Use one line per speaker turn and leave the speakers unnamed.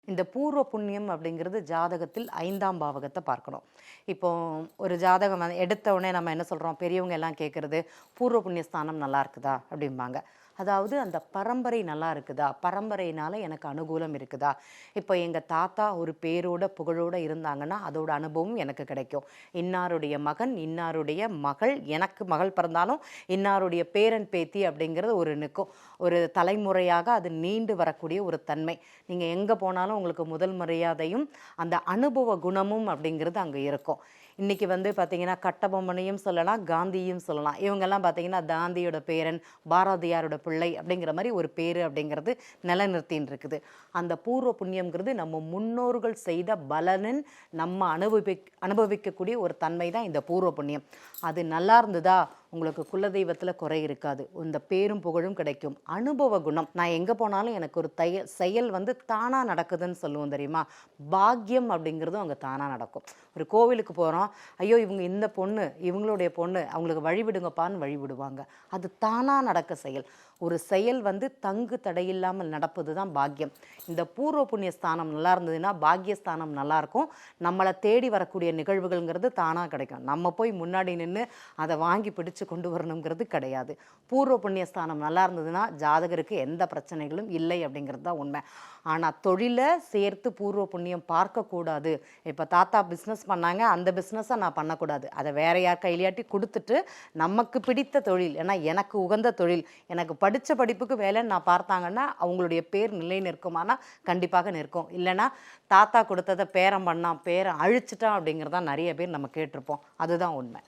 இந்த பூர்வ புண்ணியம் அப்படிங்கிறது ஜாதகத்தில் 5ஆம் பாவகத்தை பார்க்கணும். இப்போ ஒரு ஜாதகம் எடுத்த உடனே நம்ம என்ன சொல்கிறோம், பெரியவங்க எல்லாம் கேட்குறது பூர்வ புண்ணிய ஸ்தானம் நல்லா இருக்குதா அப்படிம்பாங்க. அதாவது அந்த பரம்பரை நல்லா இருக்குதா, பரம்பரையினால் எனக்கு அனுகூலம் இருக்குதா. இப்போ எங்கள் தாத்தா ஒரு பேரோட புகழோடு இருந்தாங்கன்னா அதோட அனுபவம் எனக்கு கிடைக்கும். இன்னாருடைய மகன் இன்னாருடைய மகள், எனக்கு மகள் பிறந்தாலும் இன்னாருடைய பேரன் பேத்தி அப்படிங்கிறது ஒரு நிற்கும். ஒரு தலைமுறையாக அது நீண்டு வரக்கூடிய ஒரு தன்மை. நீங்கள் எங்கே போனாலும் உங்களுக்கு முதல் மரியாதையும் அந்த அனுபவ குணமும் அப்படிங்கிறது அங்கே இருக்கும். இன்றைக்கி பார்த்திங்கன்னா கட்டபொம்மனையும் சொல்லலாம், காந்தியும் சொல்லலாம். இவங்கெல்லாம் பார்த்திங்கன்னா காந்தியோட பேரன், பாரதியாரோட பிள்ளை அப்படிங்கிற மாதிரி ஒரு பேர் அப்படிங்கிறது நிலைநிறுத்தின்னு இருக்குது. அந்த பூர்வ புண்ணியங்கிறது நம்ம முன்னோர்கள் செய்த பலனின் நம்ம அனுபவிக்கக்கூடிய ஒரு தன்மை தான் இந்த பூர்வ புண்ணியம். அது நல்லா இருந்ததா உங்களுக்கு குலதெய்வத்தில் குறை இருக்காது, இந்த பேரும் புகழும் கிடைக்கும். அனுபவ குணம், நான் எங்கே போனாலும் எனக்கு ஒரு செயல் தானாக நடக்குதுன்னு சொல்லுவோம் தெரியுமா. பாக்கியம் அப்படிங்கிறதும் அங்கே தானாக நடக்கும். ஒரு கோவிலுக்கு போகிறோம், ஐயோ இவங்க இந்த பொண்ணு, இவங்களுடைய பொண்ணு, அவங்களுக்கு வழிவிடுங்கப்பான்னு வழிவிடுவாங்க. அது தானாக நடக்க செயல். ஒரு செயல் தங்கு தடையில்லாமல் நடப்பது தான் பாக்கியம். இந்த பூர்வ புண்ணிய ஸ்தானம் நல்லா இருந்ததுன்னா பாக்கியஸ்தானம் நல்லாயிருக்கும். நம்மளை தேடி வரக்கூடிய நிகழ்வுகள்ங்கிறது தானாக கிடைக்கும். நம்ம போய் முன்னாடி நின்று அதை வாங்கி பிடிச்சு கொண்டு வரணுங்கிறது கிடையாது. பூர்வ புண்ணிய ஸ்தானம் நல்லா இருந்ததுன்னா ஜாதகருக்கு எந்த பிரச்சனைகளும் இல்லை அப்படிங்கிறது தான் உண்மை. ஆனால் தொழிலை சேர்த்து பூர்வ புண்ணியம் பார்க்கக்கூடாது. இப்போ தாத்தா பிஸ்னஸ் பண்ணாங்க, அந்த பிஸ்னஸை நான் பண்ணக்கூடாது. அதை வேற யார் கையிலையாட்டி கொடுத்துட்டு நமக்கு பிடித்த தொழில், ஏன்னா எனக்கு உகந்த தொழில், எனக்கு படித்த படிப்புக்கு வேலைன்னு நான் பார்த்தாங்கன்னா அவங்களுடைய பேர் நிலை நிற்குமானா கண்டிப்பாக நிற்கும். இல்லைன்னா தாத்தா கொடுத்ததை பேரம் பண்ணான், பேரை அழிச்சிட்டான் அப்படிங்கிறதான் நிறைய பேர் நம்ம கேட்டிருப்போம். அதுதான் உண்மை.